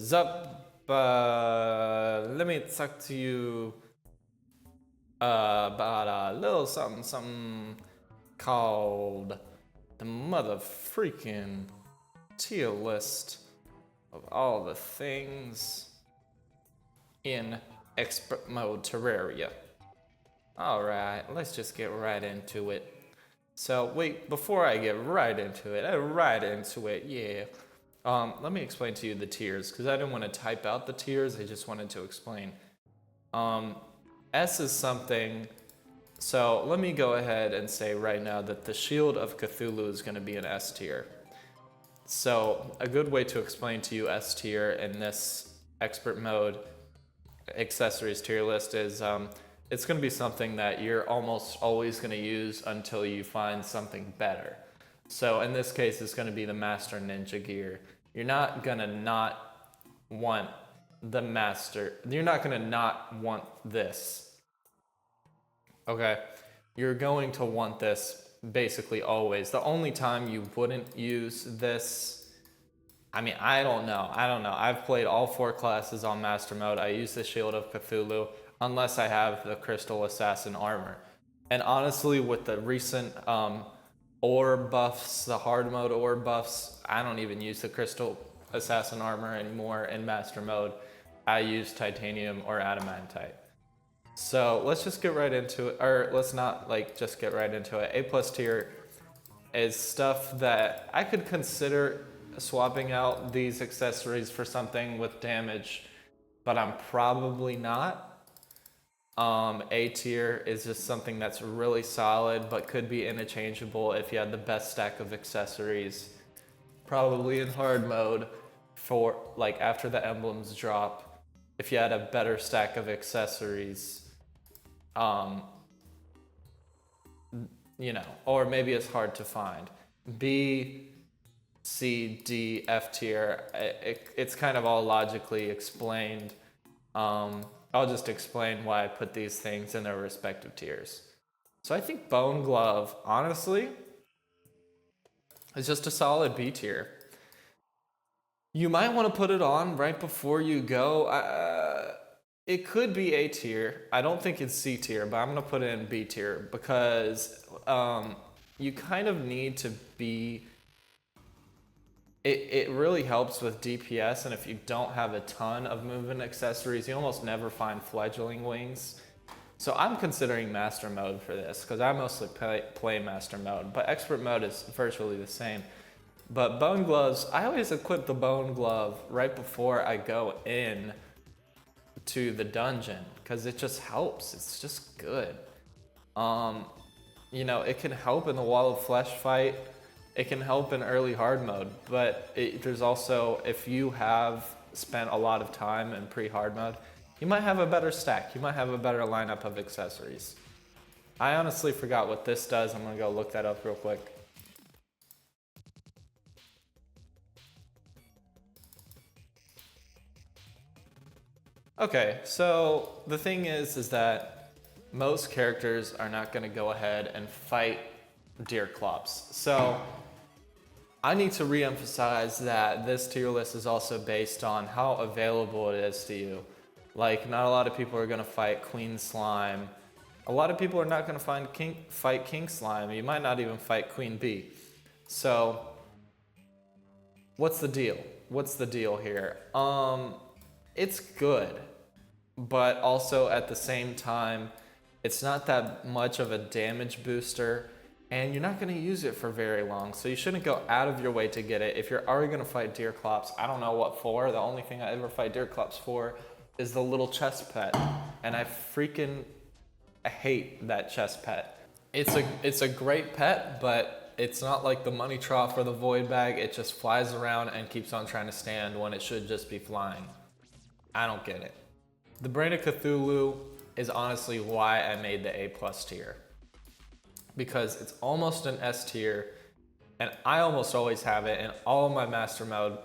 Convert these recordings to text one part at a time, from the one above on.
Zup, let me talk to you about a little something called the mother freaking tier list of all the things in expert mode Terraria. Alright, let's just get right into it. So wait, before I get right into it, yeah. Let me explain to you the tiers, because I didn't want to type out the tiers, I just wanted to explain. S is something, so let me go ahead and say right now that the Shield of Cthulhu is going to be an S tier. So a good way to explain to you S tier in this expert mode accessories tier list is it's going to be something that you're almost always going to use until you find something better. So in this case, it's going to be the Master Ninja gear. You're not going to not want the Master. You're not going to not want this. Okay? You're going to want this basically always. The only time you wouldn't use this, I don't know. I've played all 4 classes on Master Mode. I use the Shield of Cthulhu unless I have the Crystal Assassin armor. And honestly, with the recent ore buffs, the hard mode ore buffs, I don't even use the Crystal Assassin armor anymore in Master Mode. I use titanium or adamantite. So let's just get right into it, or let's not just get right into it. A plus tier is stuff that I could consider swapping out these accessories for something with damage, but I'm probably not. A tier is just something that's really solid but could be interchangeable if you had the best stack of accessories, probably in hard mode for after the emblems drop. If you had a better stack of accessories, or maybe it's hard to find. B, C, D, F tier, it's kind of all logically explained. I'll just explain why I put these things in their respective tiers. So I think Bone Glove, honestly, is just a solid B tier. You might want to put it on right before you go. It could be A tier. I don't think it's C tier, but I'm going to put it in B tier because you kind of need to be... It really helps with DPS, and if you don't have a ton of movement accessories, you almost never find fledgling wings. So I'm considering Master Mode for this, because I mostly play Master Mode, but Expert Mode is virtually the same. But Bone Gloves, I always equip the Bone Glove right before I go in to the dungeon, because it just helps. It's just good. It can help in the Wall of Flesh fight. It can help in early hard mode, but there's also, if you have spent a lot of time in pre-hard mode, you might have a better stack. You might have a better lineup of accessories. I honestly forgot what this does. I'm gonna go look that up real quick. Okay, so the thing is that most characters are not gonna go ahead and fight Deerclops. So I need to re-emphasize that this tier list is also based on how available it is to you. Not a lot of people are going to fight Queen Slime. A lot of people are not going to fight King Slime. You might not even fight Queen Bee. So, what's the deal? What's the deal here? It's good, but also at the same time, it's not that much of a damage booster, and you're not going to use it for very long, so you shouldn't go out of your way to get it. If you're already going to fight Deerclops, I don't know what for. The only thing I ever fight Deerclops for is the little chest pet, and I hate that chest pet. It's a great pet, but it's not like the money trough or the void bag. It just flies around and keeps on trying to stand when it should just be flying. I don't get it. The Brain of Cthulhu is honestly why I made the A plus tier, because it's almost an S tier, and I almost always have it in all of my Master Mode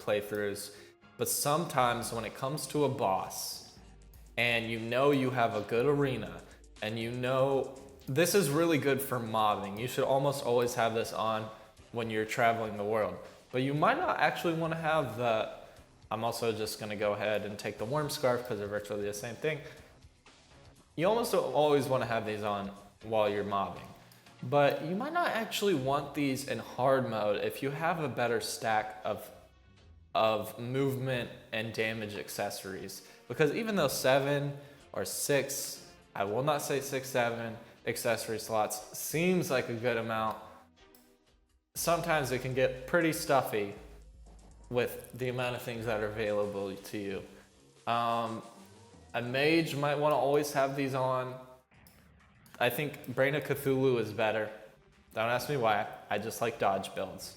playthroughs. But sometimes when it comes to a boss, and you have a good arena, and this is really good for mobbing. You should almost always have this on when you're traveling the world. But you might not actually want to have I'm also just gonna go ahead and take the worm scarf because they're virtually the same thing. You almost always want to have these on while you're mobbing, but you might not actually want these in hard mode if you have a better stack of movement and damage accessories. Because even though 7 or 6, I will not say 6, 7 accessory slots seems like a good amount, sometimes it can get pretty stuffy with the amount of things that are available to you. A mage might want to always have these on. I think Brain of Cthulhu is better. Don't ask me why. I just like dodge builds.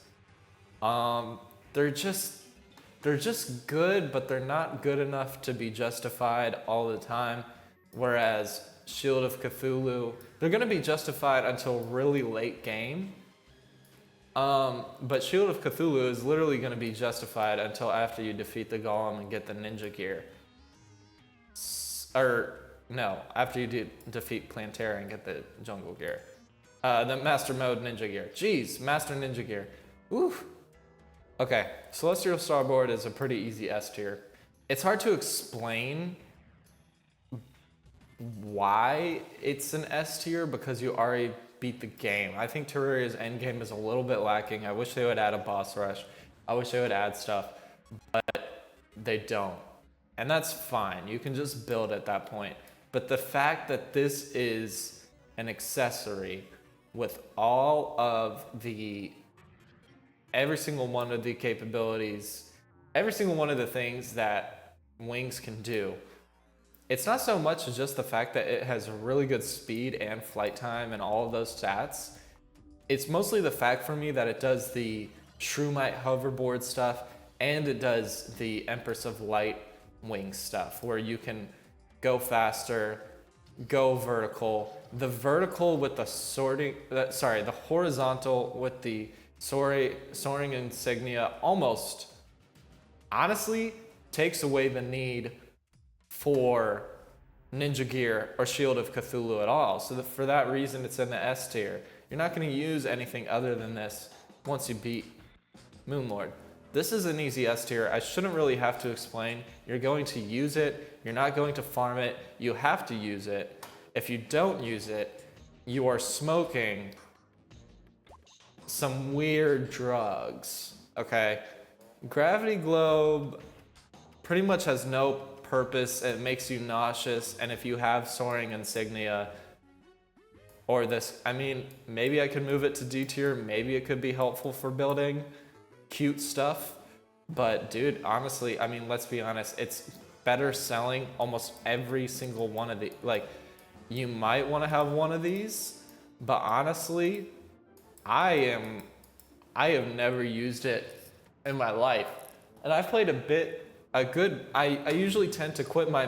They're just good, but they're not good enough to be justified all the time. Whereas Shield of Cthulhu, they're gonna be justified until really late game. But Shield of Cthulhu is literally gonna be justified until after you defeat the golem and get the ninja gear. Or no, after you defeat Planterra and get the jungle gear. The master mode ninja gear. Jeez, master ninja gear. Oof. Okay, Celestial Starboard is a pretty easy S tier. It's hard to explain why it's an S tier because you already beat the game. I think Terraria's endgame is a little bit lacking. I wish they would add a boss rush. I wish they would add stuff, but they don't. And that's fine. You can just build at that point. But the fact that this is an accessory with all of every single one of the capabilities, every single one of the things that wings can do, it's not so much just the fact that it has really good speed and flight time and all of those stats. It's mostly the fact for me that it does the Shroomite hoverboard stuff and it does the Empress of Light wing stuff where you can go faster, go vertical. The vertical with the the horizontal with the soaring insignia almost honestly takes away the need for ninja gear or Shield of Cthulhu at all. So for that reason, it's in the S tier. You're not going to use anything other than this once you beat Moonlord. This is an easy S tier. I shouldn't really have to explain. You're going to use it. You're not going to farm it. You have to use it. If you don't use it, you are smoking some weird drugs, okay? Gravity Globe pretty much has no purpose. It makes you nauseous, and if you have Soaring Insignia or this, I mean, maybe I could move it to D tier. Maybe it could be helpful for building cute stuff, but dude, honestly, I mean, let's be honest, it's better selling almost every single one of the, like, you might want to have one of these, but honestly, I have never used it in my life, and I've played I usually tend to quit my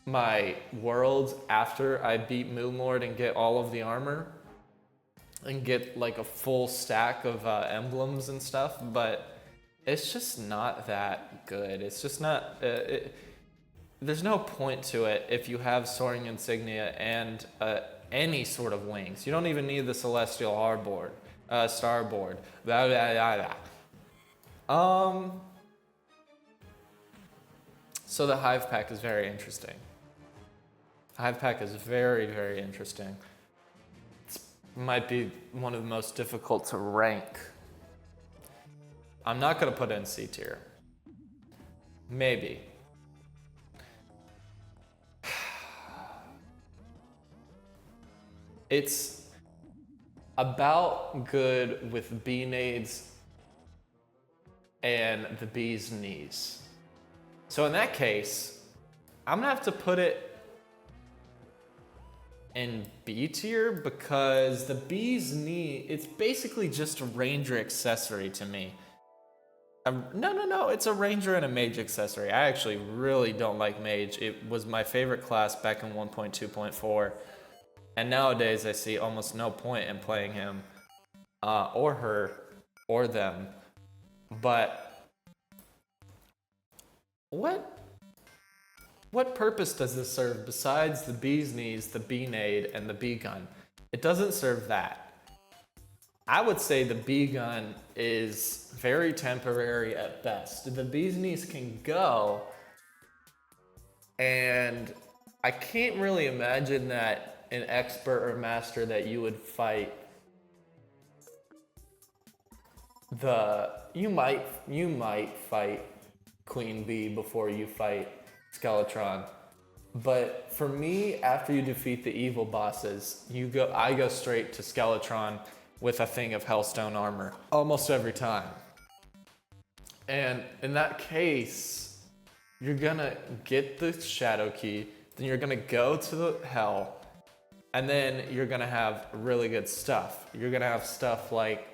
my worlds after I beat Moonlord and get all of the armor and get like a full stack of emblems and stuff, but it's just not that good. It's just not, there's no point to it if you have Soaring Insignia and any sort of wings. You don't even need the Celestial Starboard. Blah, blah, blah, blah. So the Hive Pack is very interesting. Hive Pack is very, very interesting. Might be one of the most difficult to rank. I'm not gonna put it in C tier. Maybe. It's about good with B-nades and the bee's knees. So in that case, I'm gonna have to put it in B tier because the bee's knee, it's basically just a ranger accessory to me. No, it's a ranger and a mage accessory. I actually really don't like mage. It was my favorite class back in 1.2.4, and nowadays I see almost no point in playing him, or her, or them. But what purpose does this serve besides the bee's knees, the bee nade, and the bee gun? It doesn't serve that. I would say the bee gun is very temporary at best. The bee's knees can go, and I can't really imagine that an expert or master that you would fight you might fight Queen Bee before you fight Skeletron. But for me, after you defeat the evil bosses, I go straight to Skeletron with a thing of Hellstone armor almost every time. And in that case, you're gonna get the Shadow Key, then you're gonna go to the Hell, and then you're gonna have really good stuff. You're gonna have stuff like,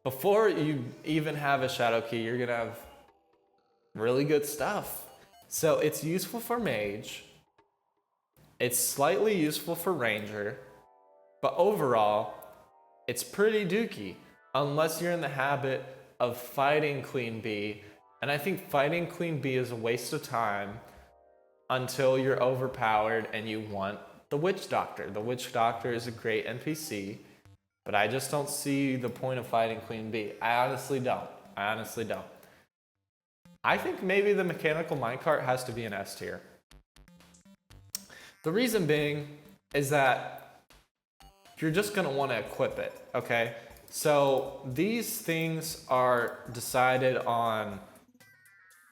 before you even have a Shadow Key, you're gonna have really good stuff. So it's useful for Mage, it's slightly useful for Ranger, but overall, it's pretty dookie, unless you're in the habit of fighting Queen Bee. And I think fighting Queen Bee is a waste of time until you're overpowered and you want the Witch Doctor. The Witch Doctor is a great NPC, but I just don't see the point of fighting Queen Bee. I honestly don't. I think maybe the mechanical minecart has to be an S tier. The reason being is that you're just gonna wanna equip it, okay? So these things are decided on,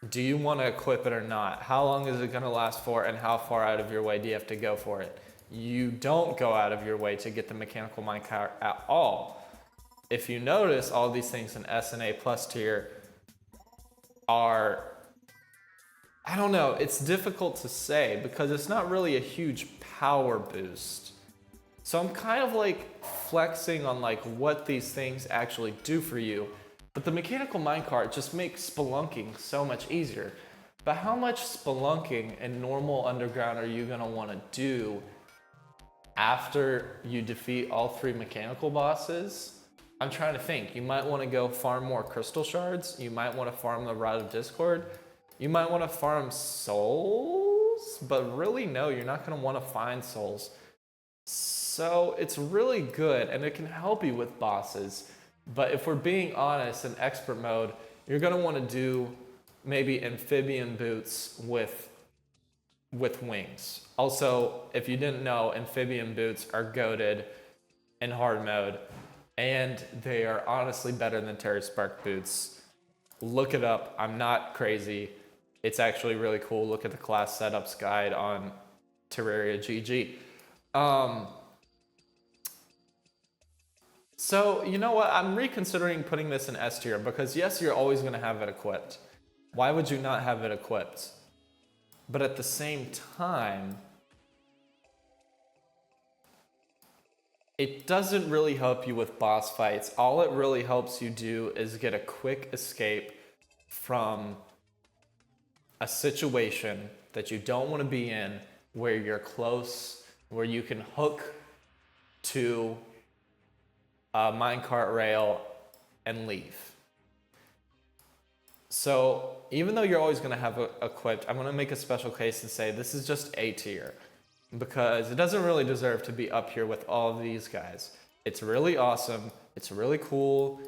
do you wanna equip it or not? How long is it gonna last for, and how far out of your way do you have to go for it? You don't go out of your way to get the mechanical minecart at all. If you notice, all these things in S and A plus tier are, I don't know, it's difficult to say because it's not really a huge power boost. So I'm kind of like flexing on like what these things actually do for you. But the mechanical minecart just makes spelunking so much easier. But how much spelunking in normal underground are you gonna wanna do after you defeat all 3 mechanical bosses? I'm trying to think. You might wanna go farm more crystal shards. You might wanna farm the Rod of Discord. You might wanna farm souls, but really no, you're not gonna wanna find souls. So it's really good and it can help you with bosses. But if we're being honest, in expert mode, you're gonna wanna do maybe amphibian boots with wings. Also, if you didn't know, amphibian boots are goated in hard mode, and they are honestly better than Terry Spark boots. Look it up, I'm not crazy. It's actually really cool. Look at the class setups guide on Terraria GG. So, you know what? I'm reconsidering putting this in S tier because yes, you're always gonna have it equipped. Why would you not have it equipped? But at the same time, it doesn't really help you with boss fights. All it really helps you do is get a quick escape from a situation that you don't want to be in, where you're close, where you can hook to a minecart rail and leave. So even though you're always going to have it equipped, I'm going to make a special case and say this is just A tier, because it doesn't really deserve to be up here with all of these guys. It's really awesome. It's really cool.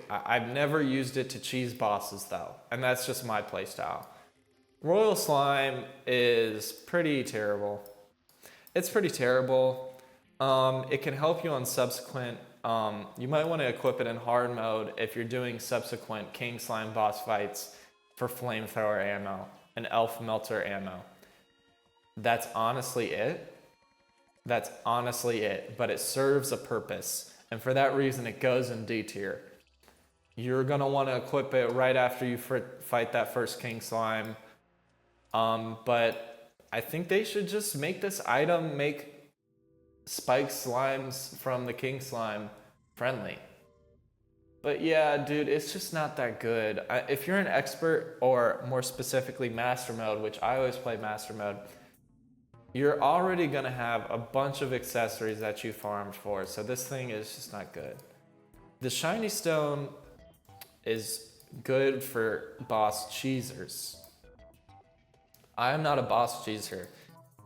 I've never used it to cheese bosses though, and that's just my playstyle. Royal Slime is pretty terrible. It's pretty terrible. It can help you on subsequent, you might want to equip it in hard mode if you're doing subsequent King Slime boss fights for flamethrower ammo and elf melter ammo. That's honestly it. But it serves a purpose. And for that reason, it goes in D tier. You're gonna want to equip it right after you fight that first King Slime. But I think they should just make this item make spiked slimes from the King Slime friendly. But yeah, dude, it's just not that good. If you're an expert, or more specifically master mode, which I always play master mode, you're already gonna have a bunch of accessories that you farmed for, so this thing is just not good. The shiny stone is good for boss cheesers. I am not a boss cheeser.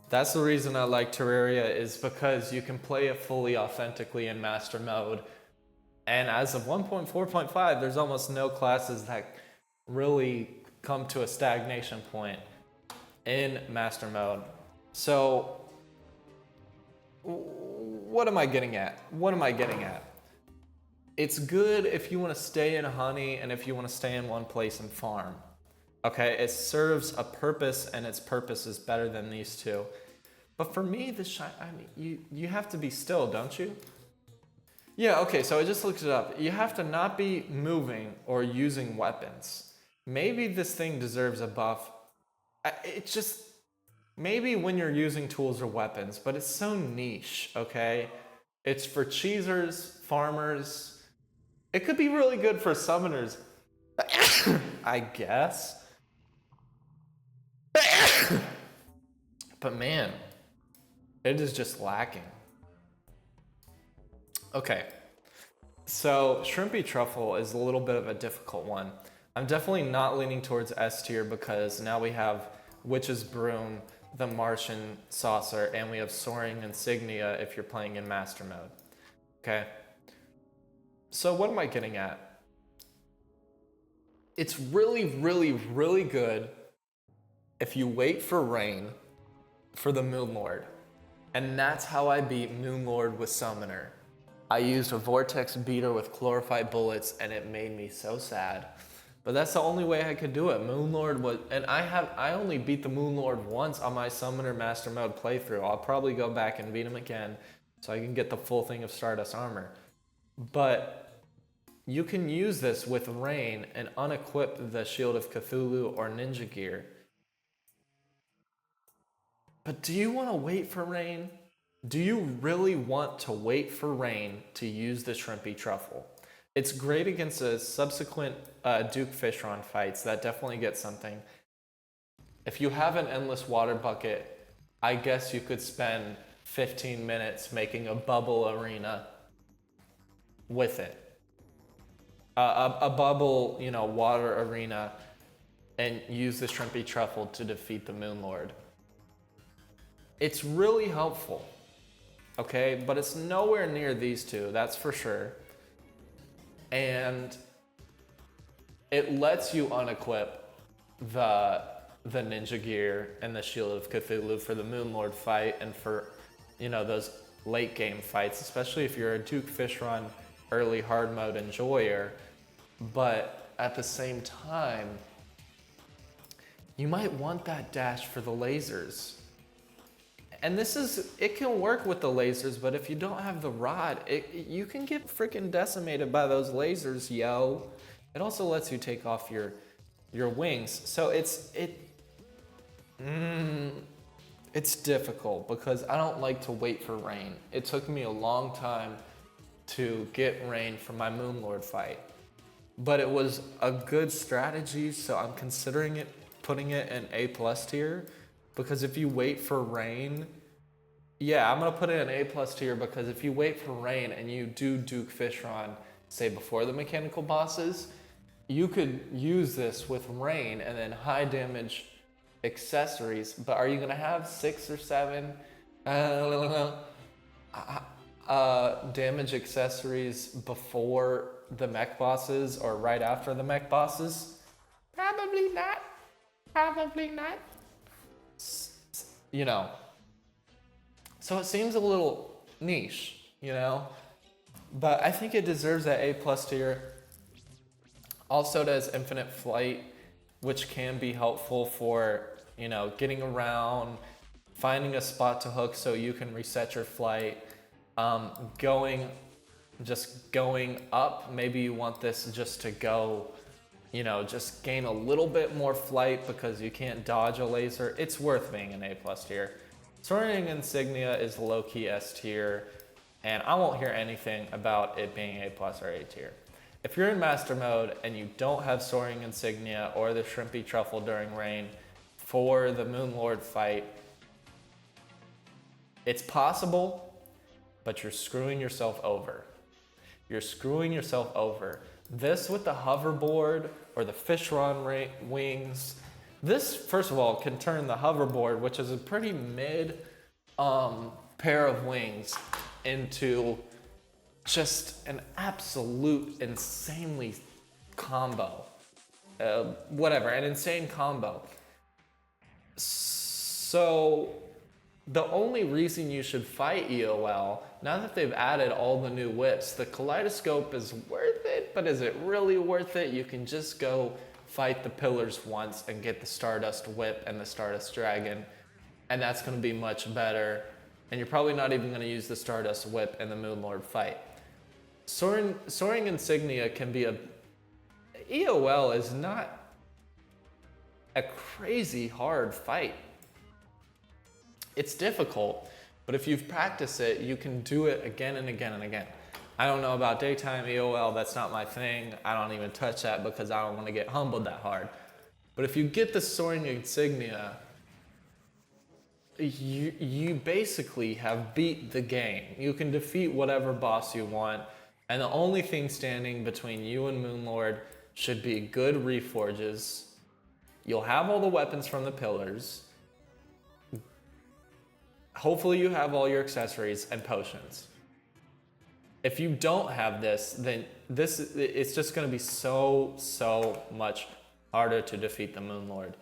That's the reason I like Terraria, is because you can play it fully authentically in master mode And as of 1.4.5, there's almost no classes that really come to a stagnation point in master mode. So what am I getting at? It's good if you want to stay in honey and if you want to stay in one place and farm. Okay, it serves a purpose and its purpose is better than these two. But for me, you have to be still, don't you? Yeah, okay, so I just looked it up. You have to not be moving or using weapons. Maybe this thing deserves a buff. It's just, maybe when you're using tools or weapons, but it's so niche, okay? It's for cheesers, farmers. It could be really good for summoners, I guess. But man, it is just lacking. Okay, so Shrimpy Truffle is a little bit of a difficult one. I'm definitely not leaning towards S tier because now we have Witch's Broom, the Martian Saucer, and we have Soaring Insignia if you're playing in Master Mode. Okay, so what am I getting at? It's really, really, really good if you wait for rain for the Moon Lord. And that's how I beat Moon Lord with Summoner. I used a Vortex Beater with Chlorophyte Bullets and it made me so sad. But that's the only way I could do it. Moon Lord was, and I only beat the Moon Lord once on my Summoner Master Mode playthrough. I'll probably go back and beat him again so I can get the full thing of Stardust Armor. But you can use this with Rain and unequip the Shield of Cthulhu or Ninja Gear. But do you want to wait for rain? Do you really want to wait for rain to use the Shrimpy Truffle? It's great against the subsequent Duke Fishron fights. That definitely gets something. If you have an endless water bucket, I guess you could spend 15 minutes making a bubble arena with it. A bubble, water arena, and use the Shrimpy Truffle to defeat the Moon Lord. It's really helpful, okay? But it's nowhere near these two, that's for sure. And it lets you unequip the Ninja Gear and the Shield of Cthulhu for the Moon Lord fight and for, those late game fights, especially if you're a Duke Fishron early hard mode enjoyer. But at the same time, you might want that dash for the lasers. And it can work with the lasers, but if you don't have the rod, you can get freaking decimated by those lasers, yo. It also lets you take off your wings. So it's difficult because I don't like to wait for rain. It took me a long time to get rain for my Moon Lord fight. But it was a good strategy, so I'm considering putting it in A+ tier. Because if you wait for rain, I'm gonna put it in A+ tier because if you wait for rain and you do Duke Fishron, say before the mechanical bosses, you could use this with rain and then high damage accessories. But are you gonna have 6 or 7 damage accessories before the mech bosses or right after the mech bosses? Probably not. So it seems a little niche, but I think it deserves that A+ tier. Also does Infinite Flight, which can be helpful for, getting around, finding a spot to hook so you can reset your flight, going up. Maybe you want this just to go, just gain a little bit more flight because you can't dodge a laser. It's worth being an A+ tier. Soaring Insignia is low-key S tier, and I won't hear anything about it being A+ or A tier. If you're in Master Mode and you don't have Soaring Insignia or the Shrimpy Truffle during rain for the Moon Lord fight, it's possible, but you're screwing yourself over. This with the hoverboard or the Fishron wings, this, first of all, can turn the hoverboard, which is a pretty mid pair of wings, into just an absolute insanely combo. Whatever, an insane combo. So the only reason you should fight EOL, now that they've added all the new whips, the Kaleidoscope is worth it, but is it really worth it? You can just go fight the pillars once and get the Stardust Whip and the Stardust Dragon, and that's going to be much better. And you're probably not even going to use the Stardust Whip in the Moonlord fight. Soaring Insignia can be EOL is not a crazy hard fight. It's difficult, but if you've practiced it, you can do it again and again and again. I don't know about daytime EOL, that's not my thing. I don't even touch that because I don't want to get humbled that hard. But if you get the Soaring Insignia, you basically have beat the game. You can defeat whatever boss you want, and the only thing standing between you and Moonlord should be good reforges. You'll have all the weapons from the pillars. Hopefully you have all your accessories and potions. If you don't have this, then it's just going to be so much harder to defeat the Moonlord.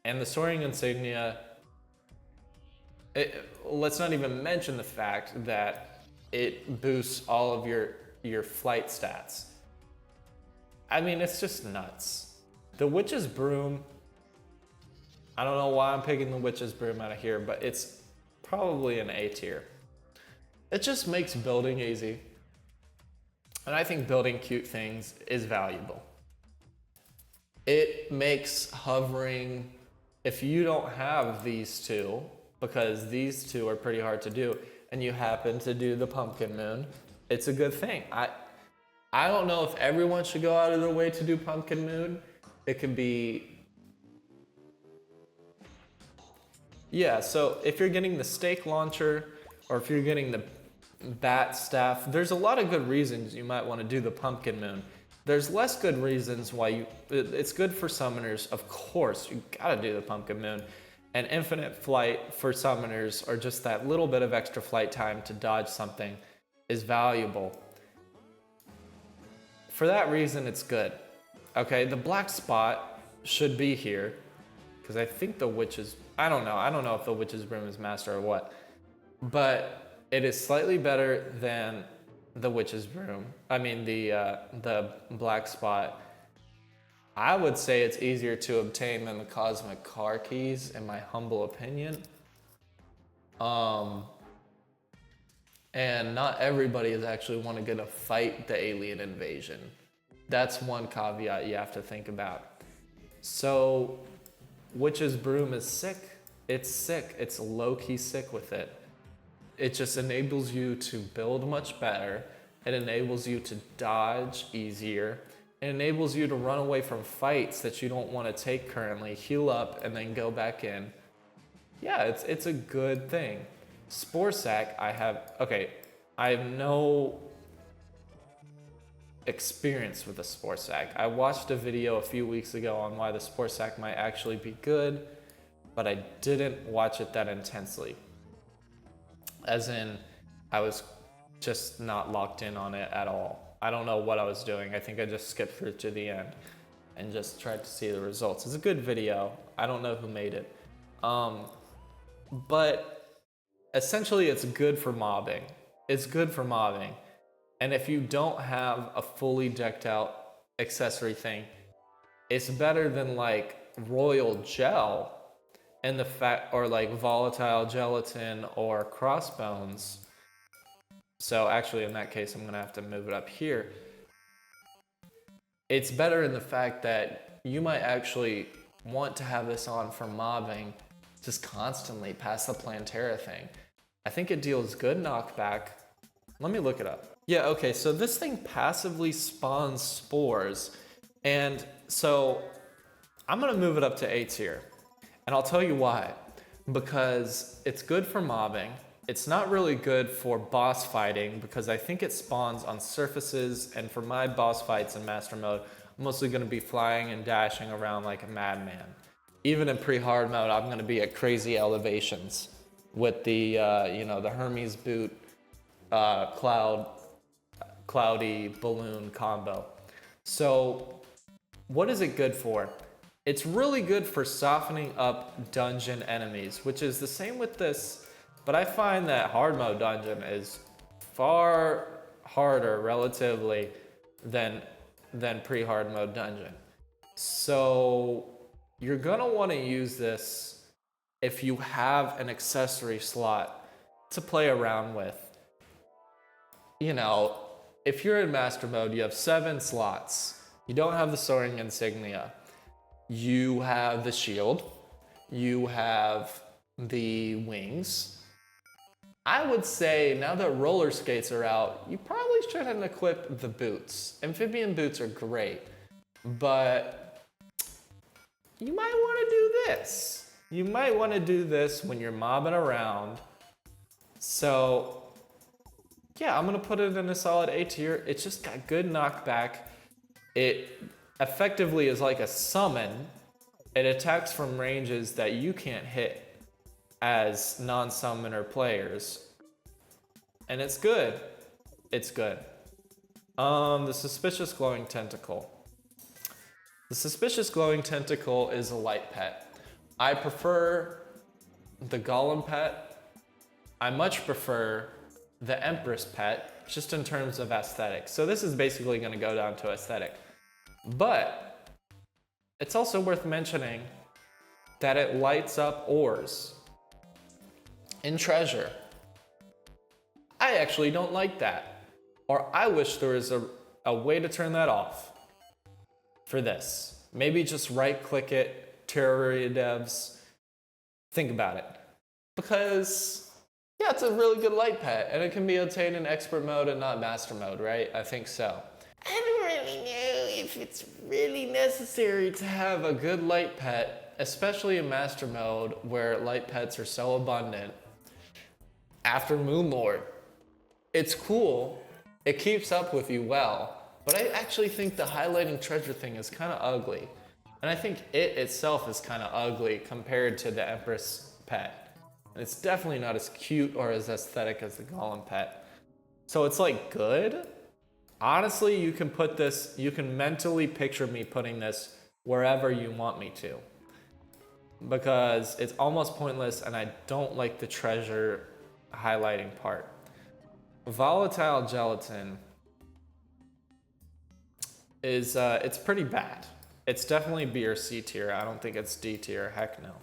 And the Soaring Insignia, let's not even mention the fact that it boosts all of your flight stats. I mean, it's just nuts. The Witch's Broom, I don't know why I'm picking the Witch's Broom out of here, but it's probably an A tier. It just makes building easy. And I think building cute things is valuable. It makes hovering, if you don't have these two, because these two are pretty hard to do, and you happen to do the Pumpkin Moon, it's a good thing. I don't know if everyone should go out of their way to do Pumpkin Moon. It can be, yeah, so if you're getting the stake launcher, or if you're getting the bat staff, there's a lot of good reasons you might want to do the Pumpkin Moon. There's less good reasons why it's good for summoners, of course, you gotta do the Pumpkin Moon. And infinite flight for summoners, or just that little bit of extra flight time to dodge something, is valuable. For that reason, it's good. Okay, the black spot should be here, because I think the Witch's, I don't know if the Witch's Broom is master or what, but it is slightly better than the Witch's Broom. I mean, the black spot. I would say it's easier to obtain than the Cosmic Car Keys, in my humble opinion. And not everybody is actually gonna fight the alien invasion. That's one caveat you have to think about. So, Witch's Broom is sick. It's sick. It's low-key sick with it. It just enables you to build much better. It enables you to dodge easier. It enables you to run away from fights that you don't want to take currently, heal up, and then go back in. Yeah, it's a good thing. Spore Sack, I have no experience with the Spore Sack. I watched a video a few weeks ago on why the Spore Sack might actually be good, but I didn't watch it that intensely. As in, I was just not locked in on it at all. I don't know what I was doing. I think I just skipped through to the end and just tried to see the results. It's a good video. I don't know who made it. But essentially it's good for mobbing. It's good for mobbing. And if you don't have a fully decked out accessory thing, it's better than like Royal Gel and or like Volatile Gelatin or Crossbones. So actually in that case, I'm gonna have to move it up here. It's better in the fact that you might actually want to have this on for mobbing just constantly past the Plantera thing. I think it deals good knockback. Let me look it up. Yeah, okay, so this thing passively spawns spores. And so I'm gonna move it up to A tier. And I'll tell you why. Because it's good for mobbing. It's not really good for boss fighting because I think it spawns on surfaces, and for my boss fights in Master Mode, I'm mostly gonna be flying and dashing around like a madman. Even in pre-hard mode, I'm gonna be at crazy elevations with the, the Hermes boot, cloud cloudy balloon combo. So what is it good for? It's really good for softening up dungeon enemies, which is the same with this, but I find that hard mode dungeon is far harder relatively than pre-hard mode dungeon. So you're gonna wanna use this if you have an accessory slot to play around with. You know, if you're in master mode, you have 7 slots. You don't have the soaring insignia. You have the shield. You have the wings. I would say now that roller skates are out, you probably shouldn't equip the boots. Amphibian boots are great, but you might want to do this. You might want to do this when you're mobbing around. So yeah, I'm gonna put it in a solid A tier. It's just got good knockback. It effectively is like a summon. It attacks from ranges that you can't hit as non-summoner players. And it's good. It's good. The Suspicious Glowing Tentacle. The Suspicious Glowing Tentacle is a light pet. I prefer the Golem pet. I much prefer the Empress pet, just in terms of aesthetic. So this is basically gonna go down to aesthetic. But it's also worth mentioning that it lights up ores in treasure. I actually don't like that. Or I wish there was a way to turn that off for this. Maybe just right click it, Terraria devs, think about it. Because yeah, it's a really good light pet, and it can be obtained in expert mode and not master mode, right? I think so. I don't really know if it's really necessary to have a good light pet, especially in master mode where light pets are so abundant. After Moonlord, it's cool, it keeps up with you well, but I actually think the highlighting treasure thing is kind of ugly. And I think it itself is kind of ugly compared to the Empress pet. And it's definitely not as cute or as aesthetic as the Golem pet. So it's like good. Honestly, you can put this, you can mentally picture me putting this wherever you want me to. Because it's almost pointless and I don't like the treasure highlighting part. Volatile Gelatin is, it's pretty bad. It's definitely B or C tier. I don't think it's D tier, heck no.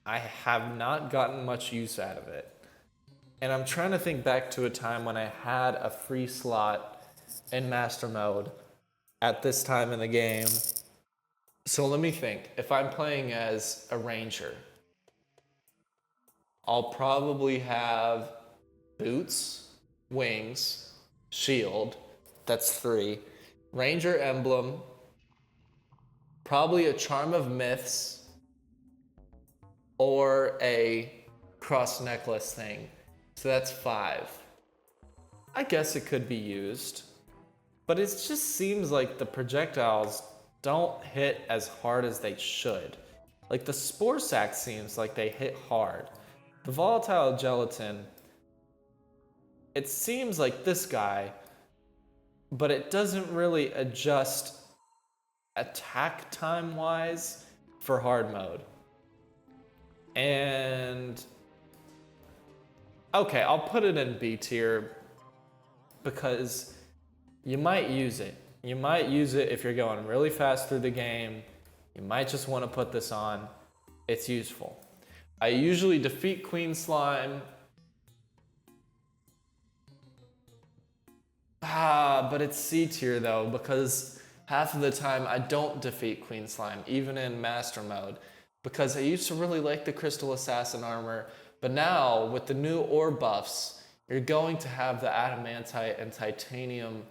I have not gotten much use out of it. And I'm trying to think back to a time when I had a free slot in master mode at this time in the game. So let me think. If I'm playing as a ranger, I'll probably have boots, wings, shield, that's 3, ranger emblem, probably a charm of myths, or a cross necklace thing. So that's 5. I guess it could be used, but it just seems like the projectiles don't hit as hard as they should. Like the Spore Sack seems like they hit hard. The Volatile Gelatin, it seems like this guy, but it doesn't really adjust attack time wise for hard mode. And okay, I'll put it in B tier because you might use it. You might use it if you're going really fast through the game. You might just want to put this on. It's useful. I usually defeat Queen Slime. But it's C tier though, because half of the time I don't defeat Queen Slime, even in master mode. Because I used to really like the Crystal Assassin armor, but now with the new ore buffs, you're going to have the adamantite and titanium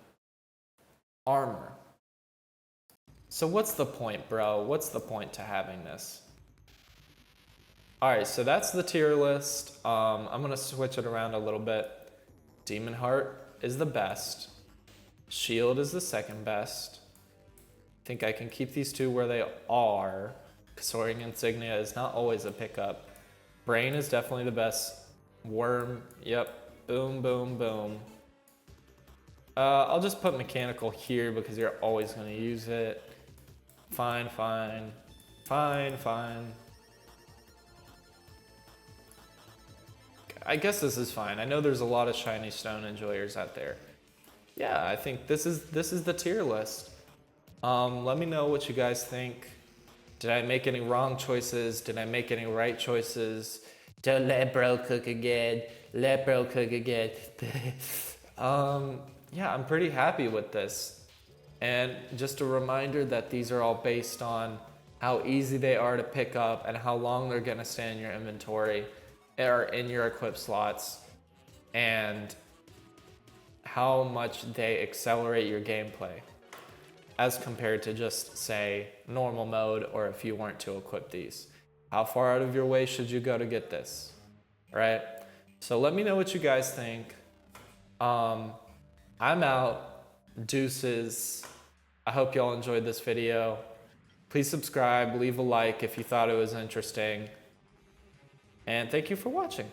armor. So what's the point, bro? What's the point to having this? Alright, so that's the tier list. I'm gonna switch it around a little bit. Demon Heart is the best. Shield is the second best. I think I can keep these two where they are. Soaring Insignia is not always a pickup. Brain is definitely the best. Worm, yep. Boom, boom, boom. I'll just put mechanical here because you're always going to use it. Fine, fine. Fine, fine. I guess this is fine. I know there's a lot of shiny stone enjoyers out there. Yeah, I think this is the tier list. Let me know what you guys think. Did I make any wrong choices? Did I make any right choices? Don't let bro cook again. Let bro cook again. Yeah, I'm pretty happy with this. And just a reminder that these are all based on how easy they are to pick up and how long they're gonna stay in your inventory or in your equip slots, and how much they accelerate your gameplay as compared to just, say, normal mode, or if you weren't to equip these. How far out of your way should you go to get this, right? So let me know what you guys think. I'm out. Deuces. I hope y'all enjoyed this video. Please subscribe, leave a like if you thought it was interesting. And thank you for watching.